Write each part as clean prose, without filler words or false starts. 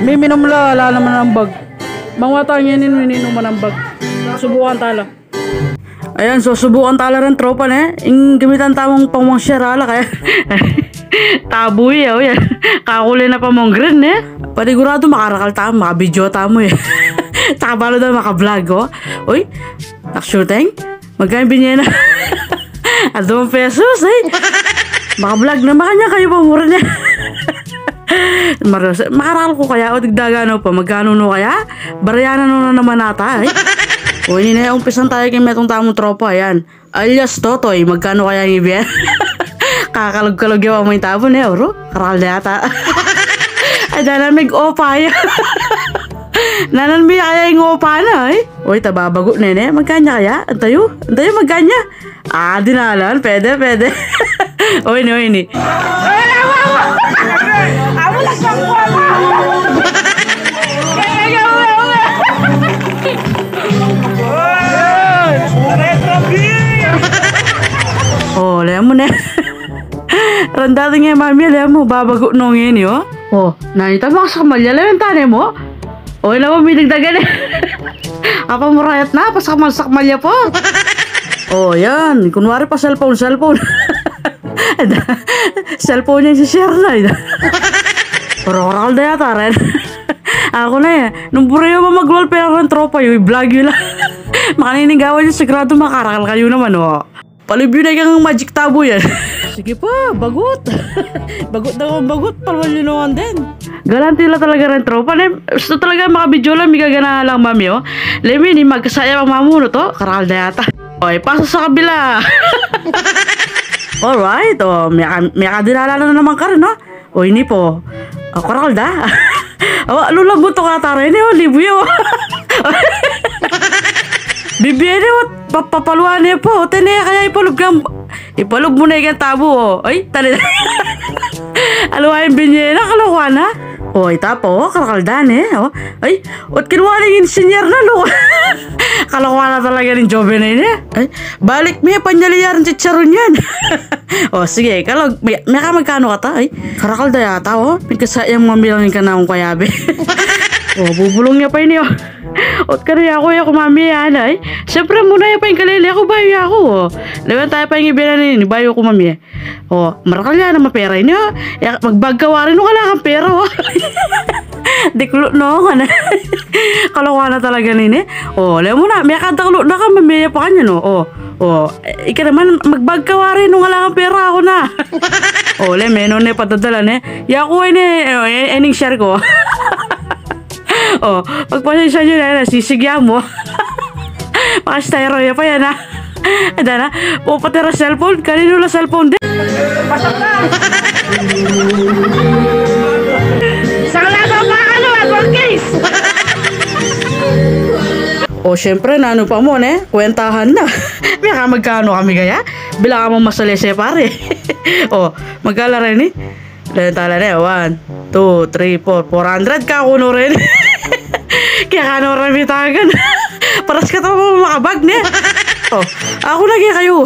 May minom la, wala naman ang bag. Mga tanginin, mininuman ang bag. Subukan tala. Ayan, so subukan tala rin tropa na eh. Yung gamitan tamang pamang sirala kaya. Taboy eh, yan. Kakuli na pamang green eh. Panigurado makarakal tamo, makabidyo tamo eh. Takabalo daw makablog oh. Uy, nakshooting? Magkano binyan na? At 2 pesos eh. Makablog na makanya kayo pa mura niya. Makarakal ko kaya o digdagano pa. Magkano no kaya? Barayanan no na naman nata eh. O hindi na umpisan tayo kay metong tamong tropa. Ayan. Alias Totoy. Magkano kaya ang ibig? Kakalog-kalog yung may tapon eh. Oro, karakal na yata. Ay, nanamig opa yan. Nanamig kaya yung opa na eh. Uy, tababago nene. Magkanya kaya? Antayo? Antayo magkanya? Ah, dinalan. Pwede. Uy, ni. Oh, lihat mo na. Randa nga mami, lihat mo, babago nung yun yun. Oh, nanita mo sa kamalya, lihat tane mo. Oh, ina mo, minigdagan eh. Apa mo rayat na, pas sa kamalya po. Oh, yan. Kunwari pa cellphone. Cellphone niya si share na. Oral na yata rin. Ako na eh. Nung bureyo mo mag-wallpaper ng tropa yun, vlog yun lang. Makaninigawan yung sigurado makarakal kayo naman oh. Palibyo na kang magic tabo yan. Sige pa, bagot. Bagot na akong bagot, palwan yun naman din. Garanti lang talaga rin tropa. Gusto talaga makabidyo lang, may gagana lang mami oh. Lemini, magkasaya ang mamuno to, karakal na yata. Okay, pasa sa kabila. Alright, oh, may kadinala na naman ka rin, no? O, ini po. Oh, karakal da. Oh, lulagot to ka rin, oh, libuyo. Bibiyene, oh, papaluan niya po. Tinaya kaya ipalog mo na yung tabo, oh. Ay, tali. Aluwain binye na, kalukuan na. O, itapo, karakaldan eh. O, ay, at kinuha na yung senior na, lo. Kalakuha na talaga ng job na yun eh. Ay, balik mo yung panyaliyaran si Charon yan. O, sige, kalog, may ka magkano ka ta? Ay, karakalda yata, o. Pagkasayang mamilangin ka na akong kayabe. O, bubulong niya pa yun, o. Ot kaya ako yung kumami yan, ay. Siyempre, muna yung pa yung kalili ako, bayo ako, o. Lawan tayo pa yung ibilan nini, bayo ko mami. O, marakal yan naman pera yun, o. Magbagkawarin nung wala kang pera, o. Diklo no kana. Kaloka na talaga nini. Oh, alam mo na, may kadaklo na ka mamaya pa kanya no. Oh, ika naman magbagkawari nung wala kang pera ako na. Oh, le menon ne padadala ne. Ya ko ne ening share ko. Oh, pagpasensya nyo na sisigya mo. Makastyro ya pa yan ha. Ada na, pupatira cellphone, kanino la cellphone din. Pasok na. O syempre nano pa mo ne, kwentahan na. May ka magkano kami kaya? Bila ka mo masalese pare. O, magkala rin eh. Dahil tala na 1, 2, 3, 4, 400 ka kuno rin. Kaya ka na marami tagan. Paras ka mo makabag niya. O, ako lagi kayo.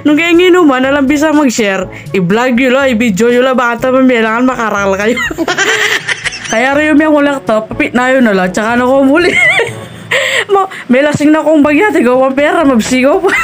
Nung kaya nginuman, alam bisa mag-share, i-vlog yun lang, i-video yun lang, baka mamilangan makarakal kayo. Kaya rin yung laptop, papit na yun na lang, tsaka na ko muli. May lasing na kong bagya, tigaw ang pera, mabsigaw pa.